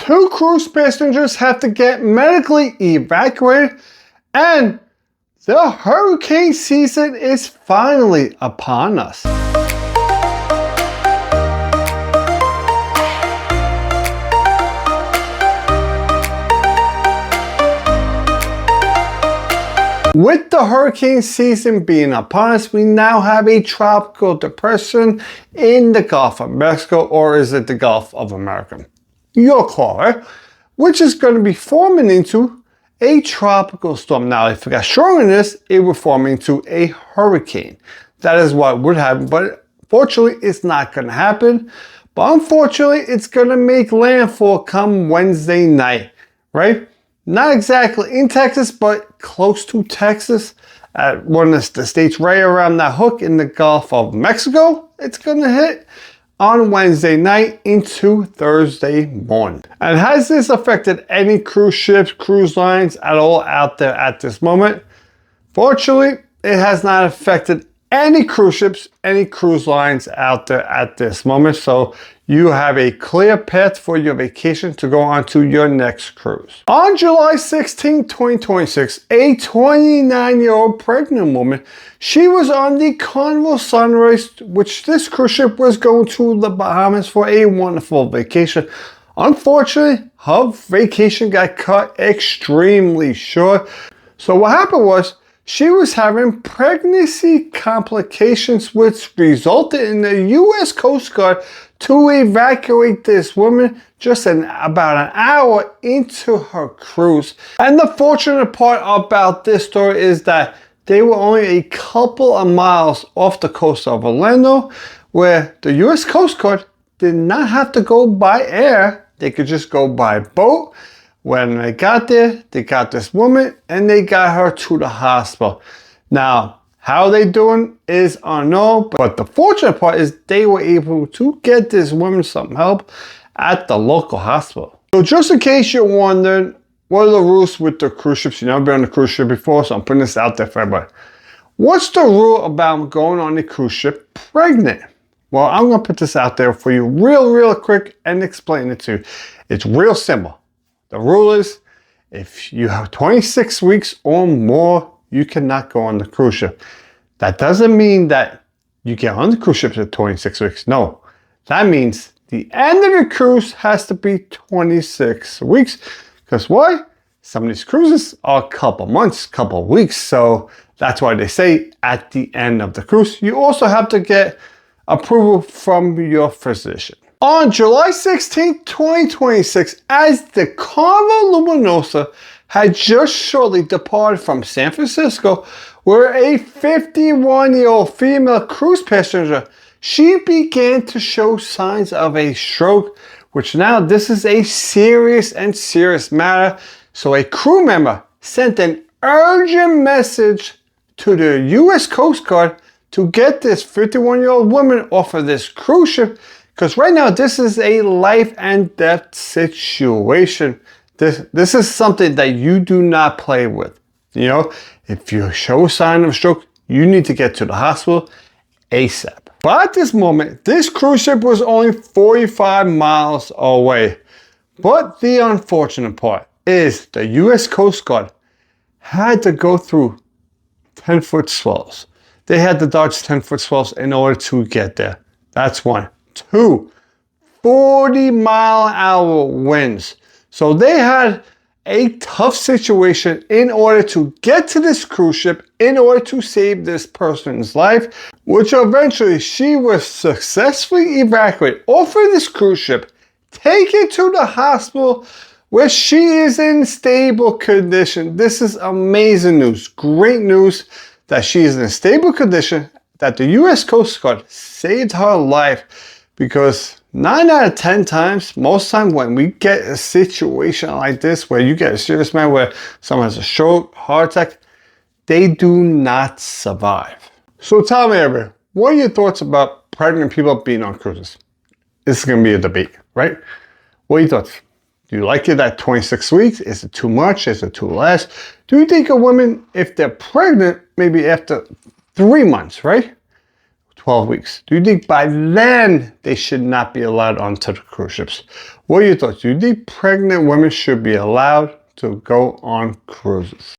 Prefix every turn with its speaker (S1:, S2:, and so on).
S1: 2 cruise passengers have to get medically evacuated, and the hurricane season is finally upon us. With the hurricane season being upon us, we now have a tropical depression in the Gulf of Mexico, or is it the Gulf of America? Your call, right? Which is going to be forming into a tropical storm. Now, if it got stronger than this, it would form into a hurricane. That is what would happen, but fortunately, it's not going to happen. But unfortunately, it's going to make landfall come Wednesday night, right? Not exactly in Texas, but close to Texas, at one of the states right around that hook in the Gulf of Mexico. It's going to hit on Wednesday night into Thursday morning. And has this affected any cruise ships, cruise lines at all out there at this moment? Fortunately, it has not affected any cruise ships, any cruise lines out there at this moment. So you have a clear path for your vacation to go on to your next cruise. On July 16, 2026, a 29-year-old pregnant woman, she was on the Carnival Sunrise, which this cruise ship was going to the Bahamas for a wonderful vacation. Unfortunately, her vacation got cut extremely short. So what happened was, she was having pregnancy complications, which resulted in the U.S. Coast Guard to evacuate this woman just about an hour into her cruise. And the fortunate part about this story is that they were only a couple of miles off the coast of Orlando, where the U.S. Coast Guard did not have to go by air. They could just go by boat. When they got there, they got this woman and they got her to the hospital. Now, how they doing is unknown, but the fortunate part is they were able to get this woman some help at the local hospital. So just in case you're wondering, what are the rules with the cruise ships? You've never been on a cruise ship before, so I'm putting this out there for everybody. What's the rule about going on a cruise ship pregnant? Well, I'm going to put this out there for you real quick and explain it to you. It's real simple. The rule is, if you have 26 weeks or more, you cannot go on the cruise ship. That doesn't mean that you get on the cruise ship at 26 weeks. No, that means the end of the cruise has to be 26 weeks. Because why? Some of these cruises are a couple months, couple weeks. So that's why they say at the end of the cruise. You also have to get approval from your physician. On July 16, 2026, as the Carnival Luminosa had just shortly departed from San Francisco, where a 51-year-old female cruise passenger, she began to show signs of a stroke, which now this is a serious matter. So a crew member sent an urgent message to the U.S. Coast Guard to get this 51-year-old woman off of this cruise ship. Because right now, this is a life and death situation. This is something that you do not play with. You know, if you show a sign of stroke, you need to get to the hospital ASAP. But at this moment, this cruise ship was only 45 miles away. But the unfortunate part is the U.S. Coast Guard had to go through 10-foot swells. They had to dodge 10-foot swells in order to get there. That's one. 2 40-mile-an-hour winds. So they had a tough situation in order to get to this cruise ship, in order to save this person's life, which eventually she was successfully evacuated off of this cruise ship, taken to the hospital where she is in stable condition. This is amazing news, great news that she is in stable condition, that the U.S. Coast Guard saved her life. Because 9 out of 10 times, most time when we get a situation like this, where you get a serious man, where someone has a stroke, heart attack, they do not survive. So tell me, everybody, what are your thoughts about pregnant people being on cruises? This is going to be a debate, right? What are your thoughts? Do you like it at 26 weeks? Is it too much? Is it too less? Do you think a woman, if they're pregnant, maybe after 3 months, right? 12 weeks. Do you think by then they should not be allowed onto the cruise ships? What are your thoughts? Do you think pregnant women should be allowed to go on cruises?